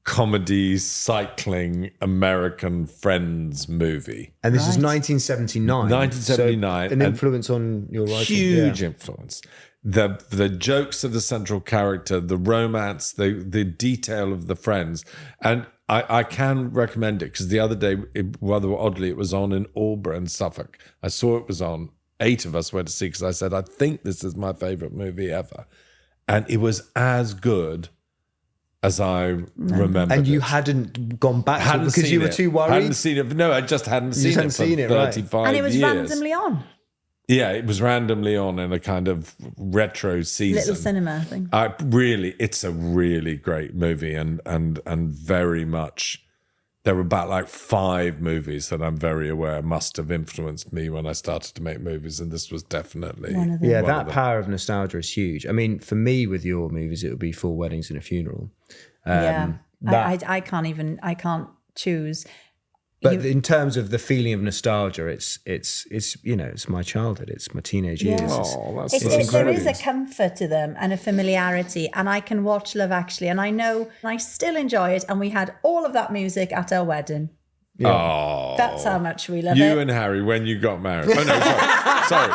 comedy cycling American Friends movie. And this is 1979. 1979. So an influence on your writing. Huge influence. The jokes of the central character, the romance, the detail of the friends. And I can recommend it because the other day, rather oddly, it was on in Albury in Suffolk. I saw it was on. 8 of us went to see because I said, I think this is my favorite movie ever. And it was as good as I remember. And you hadn't gone back to it because you were too worried? Hadn't seen it. No, I just hadn't seen it for 35 years. And it was randomly on. Yeah, it was randomly on in a kind of retro season. Little cinema thing. It's a really great movie, and very much. There were about like 5 movies that I'm very aware must have influenced me when I started to make movies, and this was definitely one of them. Yeah, that power of nostalgia is huge. I mean, for me, with your movies, it would be 4 Weddings and a Funeral. I can't choose. But in terms of the feeling of nostalgia, it's it's my childhood, it's my teenage years. Oh, that's There incredible. is a comfort to them and a familiarity, and I can watch Love Actually, and I know I still enjoy it. And we had all of that music at our wedding. Oh, That's how much we love you it. and Harry when you got married. Oh no, sorry,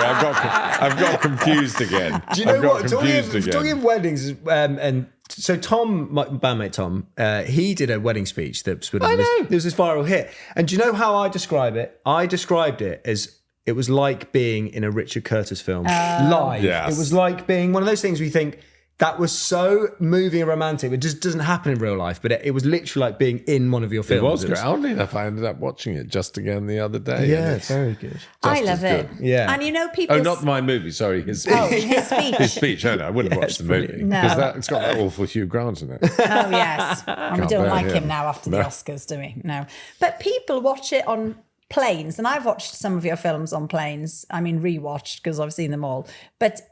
I've got confused again. Do you know what? Confused Talking of weddings, and so Tom, my bandmate Tom, he did a wedding speech that sort of there was this viral hit. And do you know how I describe it? I described it as it was like being in a Richard Curtis film live. Yes. It was like being one of those things where you think that was so moving and romantic. It just doesn't happen in real life, but it was literally like being in one of your films. It was great. Oddly enough, I ended up watching it just again the other day. Yeah, and it's very good. I love it. Yeah. And you know, people. Oh, not my movie. Sorry, his speech. Oh, his speech. His speech. No, I wouldn't watch the movie No. because it's got that awful Hugh Grant in it. Oh, yes. And we Can't don't bear like him him. now after the Oscars, do we? No. But people watch it on planes, and I've watched some of your films on planes. I mean, rewatched because I've seen them all. But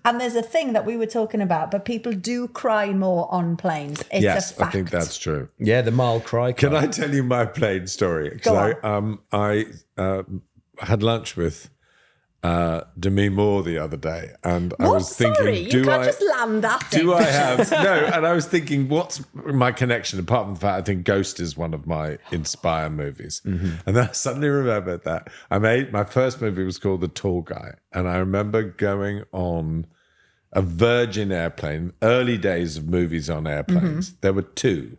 and there's a thing that we were talking about, but people do cry more on planes. It's Yes, a fact. I think that's true. Yeah, the mild cry. Can I tell you my plane story? 'Cause I had lunch with Demi Moore the other day, and I was thinking, Sorry, you can't just land that do in. I have no? And I was thinking, what's my connection apart from the fact I think Ghost is one of my Inspire movies, and then I suddenly remembered that my first movie was called The Tall Guy, and I remember going on a Virgin airplane. Early days of movies on airplanes, there were two: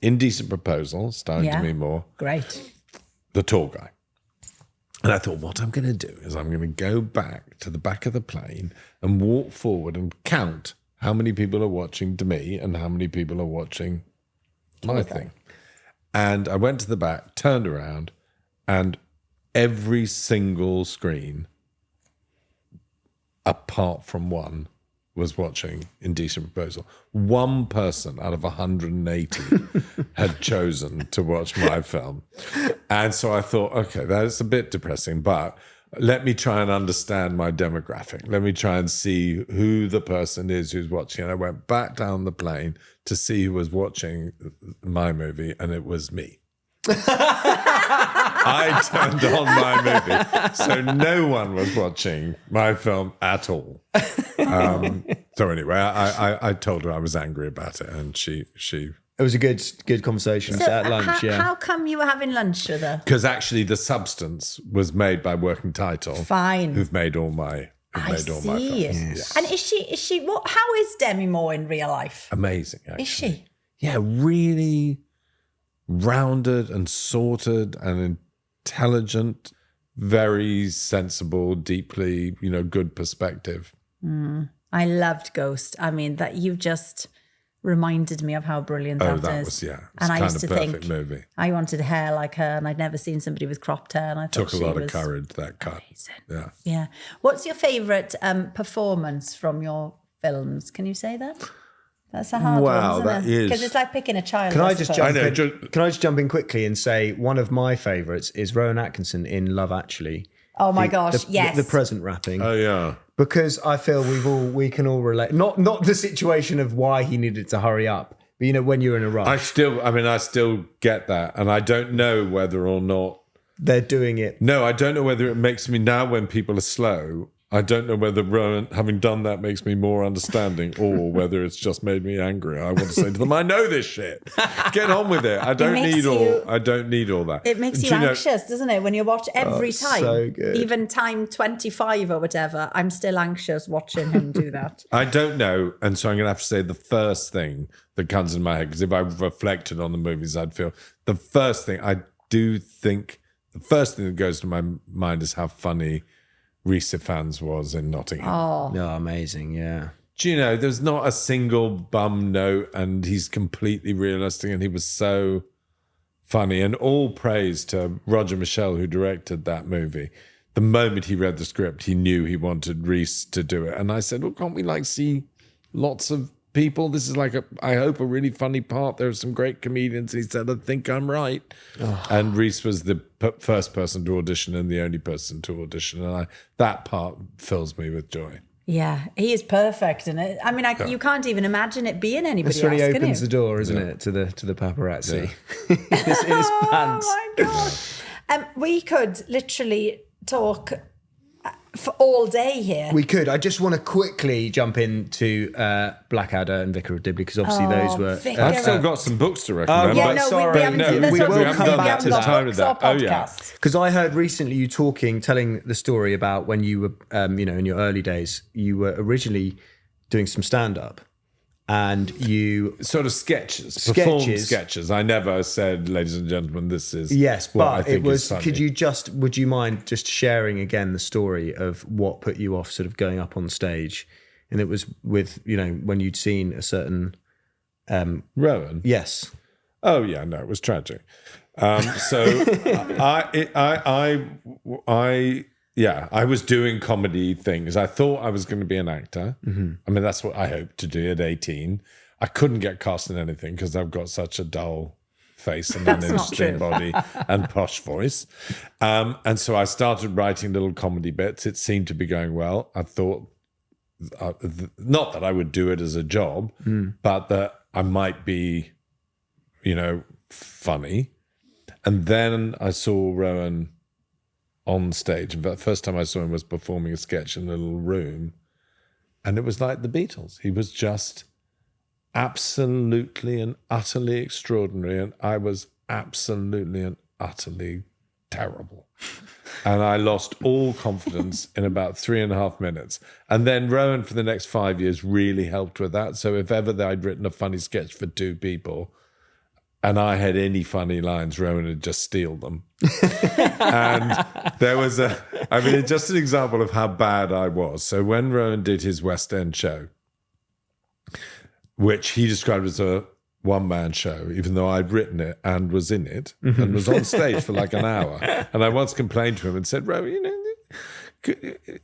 Indecent Proposal, starring Demi Moore, Great. The Tall Guy. And I thought, what I'm going to do is I'm going to go back to the back of the plane and walk forward and count how many people are watching Demi and how many people are watching my thing. And I went to the back, turned around, and every single screen, apart from one, was watching Indecent Proposal. One person out of 180 had chosen to watch my film. And so I thought, okay, that's a bit depressing, but let me try and understand my demographic. Let me try and see who the person is who's watching. And I went back down the plane to see who was watching my movie, and it was me. I turned on my movie, so no one was watching my film at all. So anyway, I told her I was angry about it, and she. It was a good conversation at lunch. How come you were having lunch with her? Because actually, the substance was made by Working Title, Fine. who've made all my. I see. My films. And is she? What? How is Demi Moore in real life? Amazing, actually. Is she? Yeah, really rounded and sorted and intelligent, very sensible, deeply, good perspective. I loved Ghost. I mean, that you've just reminded me of how brilliant that is. That was, it's and I kind used of to perfect think movie. I wanted hair like her, and I'd never seen somebody with cropped hair. And I thought Took a lot of courage, that cut. Amazing. Yeah. What's your favourite performance from your films? Can you say that? That's a hard Wow, one, that isn't it? is. Because it's like picking a child. Can I just suppose. jump in quickly and say one of my favourites is Rowan Atkinson in Love Actually. Oh my gosh, yes. The present rapping. Oh yeah. Because I feel we can all relate. Not the situation of why he needed to hurry up, but when you're in a rush. I still get that, and I don't know whether or not they're doing it. No, I don't know whether it makes me now when people are slow. I don't know whether Rowan, having done that, makes me more understanding, or whether it's just made me angry. I want to say to them, I know this shit. Get on with it. I don't need all that. It makes you anxious, doesn't it? When you watch every time, so good. Even time 25 or whatever, I'm still anxious watching him do that. I don't know, and so I'm going to have to say the first thing that comes in my head, because if I reflected on the movies, I'd feel the first thing that goes to my mind is how funny Rhys Ifans was in Nottingham. Oh, amazing, yeah. Do you know, there's not a single bum note, and he's completely realistic, and he was so funny. And all praise to Roger Michell, who directed that movie. The moment he read the script, he knew he wanted Rhys to do it. And I said, well, can't we see lots of people? This is I hope, a really funny part. There are some great comedians. He said, I think I'm right. Oh. And Rhys was the first person to audition and the only person to audition. And that part fills me with joy. Yeah, he is perfect in it. I mean, you can't even imagine it being anybody That's when he else, can opens you? the door, isn't it, to the paparazzi in his pants. Oh my God. We could literally talk for all day here. We could. I just want to quickly jump into Blackadder and Vicar of Dibley, because obviously those were... Vicar I've still got some books to recommend. yeah, but no, sorry, we haven't, no, that's we what will I'm come saying, back we haven't to got that. books or Oh, yeah. podcasts. Because I heard recently you telling the story about when you were, in your early days, you were originally doing some stand-up, and you... Sort of performed sketches. I never said, ladies and gentlemen, this is Yes, what I but think it was... is funny. Would you mind just sharing again the story of what put you off sort of going up on stage? And it was with, when you'd seen a certain... Rowan? Yes. Oh, yeah, no, it was tragic. So I was doing comedy things. I thought I was going to be an actor. Mm-hmm. I mean, that's what I hoped to do at 18. I couldn't get cast in anything because I've got such a dull face and uninteresting body and posh voice. And so I started writing little comedy bits. It seemed to be going well. I thought, not that I would do it as a job, but that I might be, funny. And then I saw Rowan on stage. And the first time I saw him was performing a sketch in a little room. And it was like the Beatles. He was just absolutely and utterly extraordinary. And I was absolutely and utterly terrible. And I lost all confidence in about 3.5 minutes. And then Rowan, for the next 5 years, really helped with that. So if ever I'd written a funny sketch for 2 people and I had any funny lines, Rowan would just steal them. And there was it's just an example of how bad I was. So when Rowan did his West End show, which he described as a one-man show, even though I'd written it and was in it and was on stage for like an hour. And I once complained to him and said, Rowan,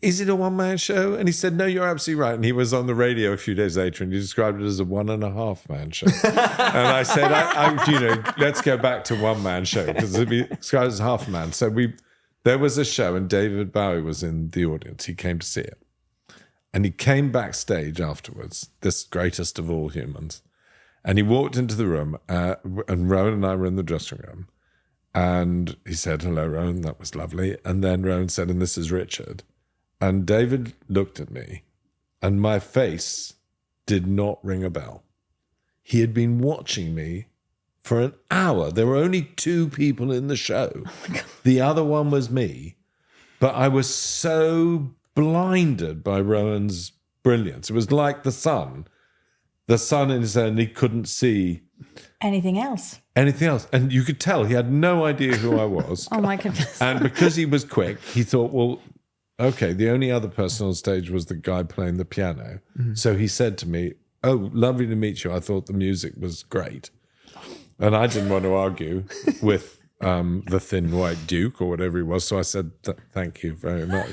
is it a one-man show? And he said, no, you're absolutely right. And he was on the radio a few days later and he described it as a 1.5-man show. And I said, let's go back to one-man show because it'd be described as half a man. So there was a show and David Bowie was in the audience. He came to see it. And he came backstage afterwards, this greatest of all humans. And he walked into the room and Rowan and I were in the dressing room. And he said, hello, Rowan, that was lovely. And then Rowan said, and this is Richard. And David looked at me and my face did not ring a bell. He had been watching me for an hour. There were only 2 people in the show. The other one was me. But I was so blinded by Rowan's brilliance. It was like the sun. The sun in his hand, he couldn't see anything else. And you could tell he had no idea who I was. Oh my goodness. And because he was quick, he thought, well, okay, the only other person on stage was the guy playing the piano. Mm-hmm. So he said to me, oh, lovely to meet you. I thought the music was great. And I didn't want to argue with the thin white duke or whatever he was. So I said, thank you very much,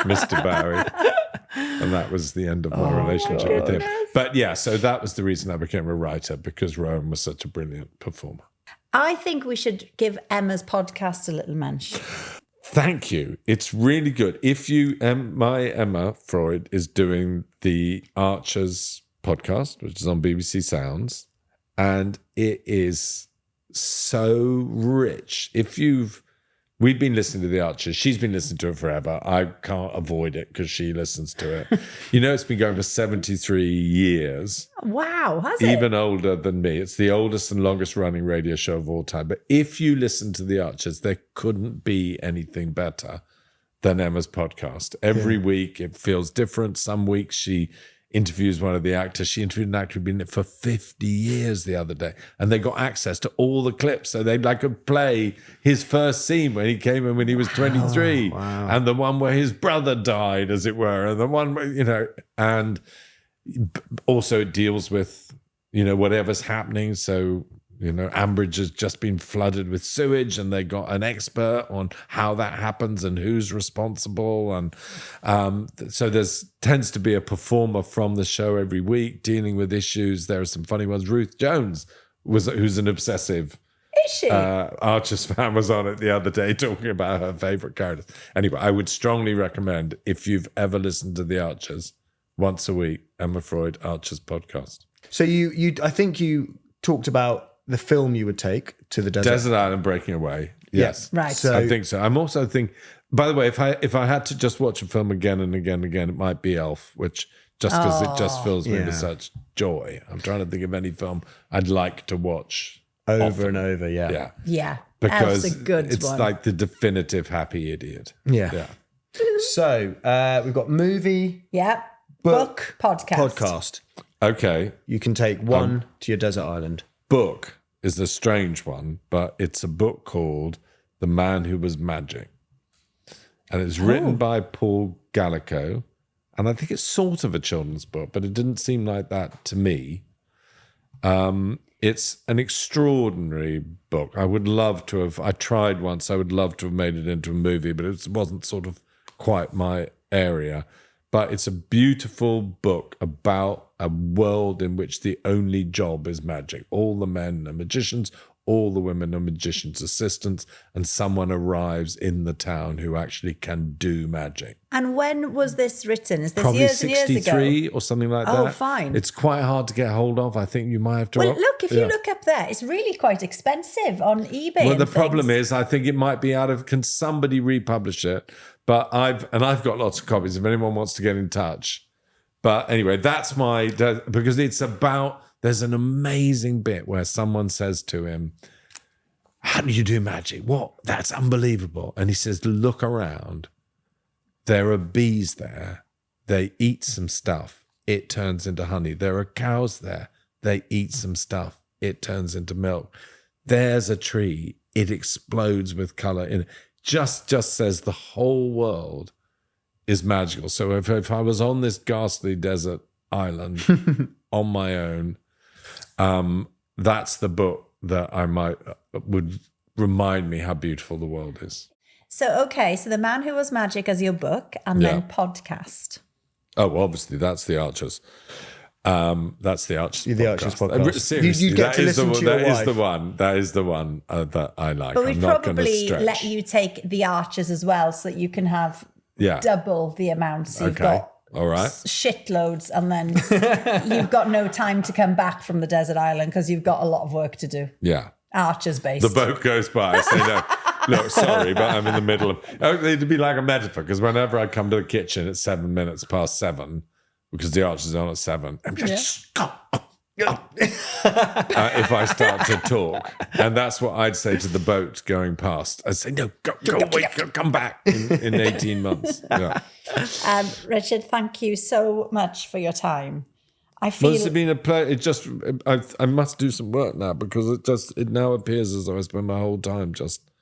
Mr. Bowie. And that was the end of my relationship with him. But yeah, so that was the reason I became a writer, because Rowan was such a brilliant performer. I think we should give Emma's podcast a little mention. Thank you. It's really good. If you, my Emma Freud is doing the Archers podcast, which is on BBC Sounds, and it is so rich. We've been listening to the Archers. She's been listening to it forever. I can't avoid it because she listens to it. It's been going for 73 years. Wow, has it? Even older than me. It's the oldest and longest running radio show of all time. But if you listen to the Archers, there couldn't be anything better than Emma's podcast. Every week it feels different. Some weeks she interviews one of the actors. She interviewed an actor who'd been in it for 50 years the other day, and they got access to all the clips, so they could play his first scene when he came in when he was 23, and the one where his brother died, as it were, and the one where, and also it deals with whatever's happening. So Ambridge has just been flooded with sewage, and they got an expert on how that happens and who's responsible. And so tends to be a performer from the show every week dealing with issues. There are some funny ones. Ruth Jones, who's an obsessive Is she? Archer's fan was on it the other day talking about her favourite characters. Anyway, I would strongly recommend, if you've ever listened to the Archers, once a week, Emma Freud, Archer's podcast. So I think you talked about the film you would take to the desert. Desert Island Breaking Away. Yes. Right. So I think so. I'm also thinking, by the way, if I had to just watch a film again and again and again, it might be Elf, which just because it just fills me with such joy. I'm trying to think of any film I'd like to watch over and over. Yeah. Yeah. Because Elf's a good it's one. like the definitive happy idiot. Yeah. So we've got movie, Yeah. Book, podcast. Okay. You can take one to your desert island. Book is a strange one, but it's a book called The Man Who Was Magic. And it's written by Paul Gallico. And I think it's sort of a children's book, but it didn't seem like that to me. It's an extraordinary book. I would love to have, I tried once, I would love to have made it into a movie, but it wasn't sort of quite my area. But it's a beautiful book about a world in which the only job is magic. All the men are magicians, all the women are magicians' assistants, and someone arrives in the town who actually can do magic. And when was this written? Is this Probably years and years 63 ago? or something like that. Oh, fine. It's quite hard to get hold of. I think you might have to... Well, look, if you look up there, it's really quite expensive on eBay. Well, the problem is, I think it might be out of... Can somebody republish it? But I've got lots of copies if anyone wants to get in touch. But anyway, that's because it's about... There's an amazing bit where someone says to him, how do you do magic? What? That's unbelievable. And he says, look around. There are bees there. They eat some stuff. It turns into honey. There are cows there. They eat some stuff. It turns into milk. There's a tree. It explodes with color in it. Just says the whole world is magical. So if I was on this ghastly desert island on my own, that's the book that would remind me how beautiful the world is. So, okay, so The Man Who Was Magic as your book, and then podcast. Oh, obviously, that's The Archers. That's The Archers podcast. The Archers podcast. Seriously, You get to listen to your wife. That is the one that I like. But I'm we'd not going to probably stretch. let you take The Archers as well, so that you can have double the amount. So you've got all right, shitloads, and then you've got no time to come back from the desert island because you've got a lot of work to do. Yeah. Archers based. The boat goes by. I say, no, look, sorry, but I'm in the middle of... It'd be like a metaphor, because whenever I come to the kitchen at 7 minutes past 7, because the Archers are on at 7, I'm just... if I start to talk. And that's what I'd say to the boat going past. I'd say, no, go away, come back in 18 months. Yeah. Richard, thank you so much for your time. I feel... Well, it's been a pleasure. I must do some work now, because it now appears as though I spend my whole time just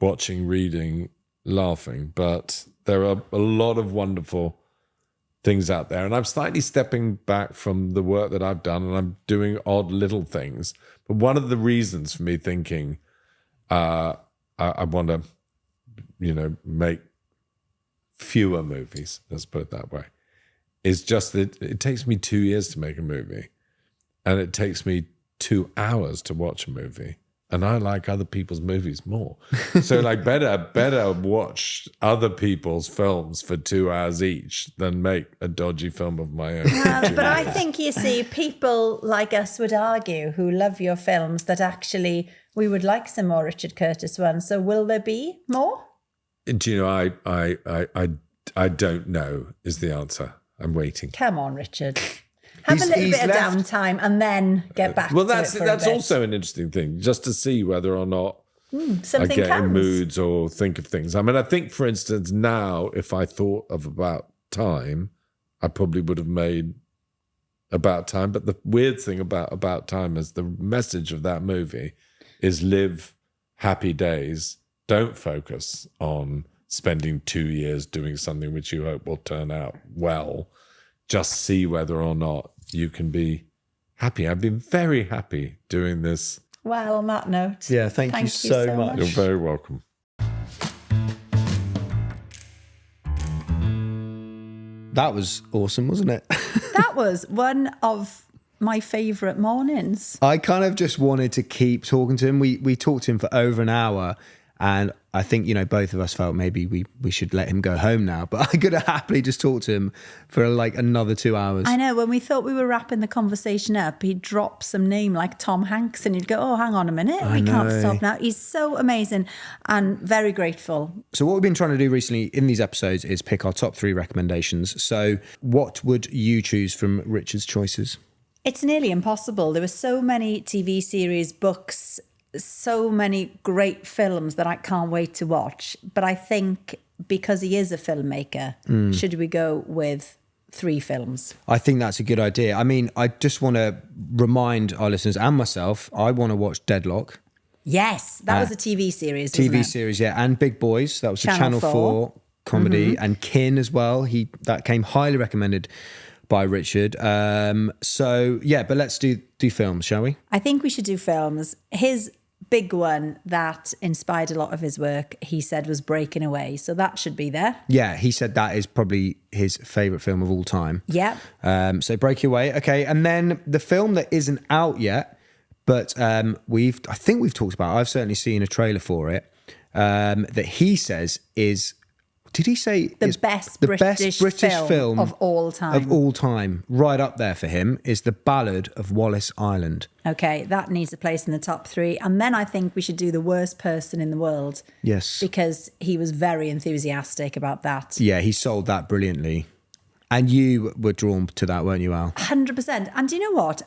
watching, reading, laughing. But there are a lot of wonderful things out there. And I'm slightly stepping back from the work that I've done, and I'm doing odd little things. But one of the reasons for me thinking I want to, make fewer movies, let's put it that way, is just that it takes me 2 years to make a movie, and it takes me 2 hours to watch a movie. And I like other people's movies more. So better watch other people's films for 2 hours each than make a dodgy film of my own. But I think, you see, people like us would argue, who love your films, that actually we would like some more Richard Curtis ones. So will there be more? Do you know, I don't know is the answer. I'm waiting. Come on, Richard. Have a little bit of downtime and then get back to it for a that's bit. also an interesting thing, just to see whether or not I Something get in comes. moods or think of things. I mean, I think, for instance, now, if I thought of About Time, I probably would have made About Time. But the weird thing about Time is the message of that movie is live happy days. Don't focus on spending 2 years doing something which you hope will turn out well. Just see whether or not you can be happy. I've been very happy doing this. Well, on that note. Yeah, thank you so much. You're very welcome. That was awesome, wasn't it? That was one of my favourite mornings. I kind of just wanted to keep talking to him. We talked to him for over an hour, and I think, both of us felt maybe we should let him go home now. But I could have happily just talked to him for like another 2 hours. I know, when we thought we were wrapping the conversation up, he'd drop some name like Tom Hanks and you'd go, oh, hang on a minute, we can't stop now. He's so amazing and very grateful. So what we've been trying to do recently in these episodes is pick our top 3 recommendations. So what would you choose from Richard's choices? It's nearly impossible. There were so many TV series, books, so many great films that I can't wait to watch. But I think because he is a filmmaker, should we go with 3 films? I think that's a good idea. I mean, I just want to remind our listeners and myself, I want to watch Deadlock. Yes, that was a TV series, wasn't TV it? series, yeah. And Big Boys, that was a Channel Channel 4 comedy. And Kin as well. That came highly recommended by Richard. So, yeah, but let's do films, shall we? I think we should do films. His big one that inspired a lot of his work, he said, was Breaking Away. So that should be there. Yeah, he said that is probably his favourite film of all time. Yeah. So Breaking Away. Okay, and then the film that isn't out yet, but I think we've talked about, I've certainly seen a trailer for it, that he says is, did he say the best British film of all time? Of all time, right up there for him, is The Ballad of Wallace Island. Okay, that needs a place in the top 3. And then I think we should do The Worst Person in the World. Yes. Because he was very enthusiastic about that. Yeah, he sold that brilliantly. And you were drawn to that, weren't you, Al? 100%. And do you know what?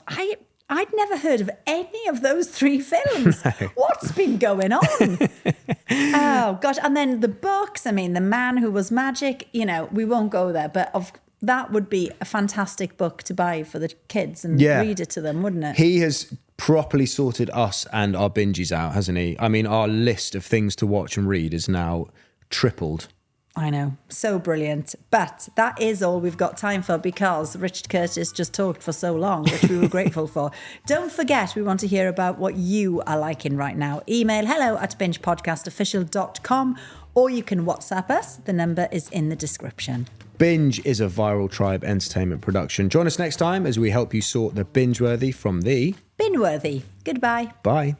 I'd never heard of any of those 3 films. No. What's been going on? Oh, gosh. And then the books, I mean, The Man Who Was Magic, we won't go there, but that would be a fantastic book to buy for the kids and read it to them, wouldn't it? He has properly sorted us and our binges out, hasn't he? I mean, our list of things to watch and read is now tripled. I know, so brilliant. But that is all we've got time for because Richard Curtis just talked for so long, which we were grateful for. Don't forget, we want to hear about what you are liking right now. Email hello@bingepodcastofficial.com or you can WhatsApp us. The number is in the description. Binge is a Viral Tribe entertainment production. Join us next time as we help you sort the binge-worthy from the bin-worthy. Goodbye. Bye.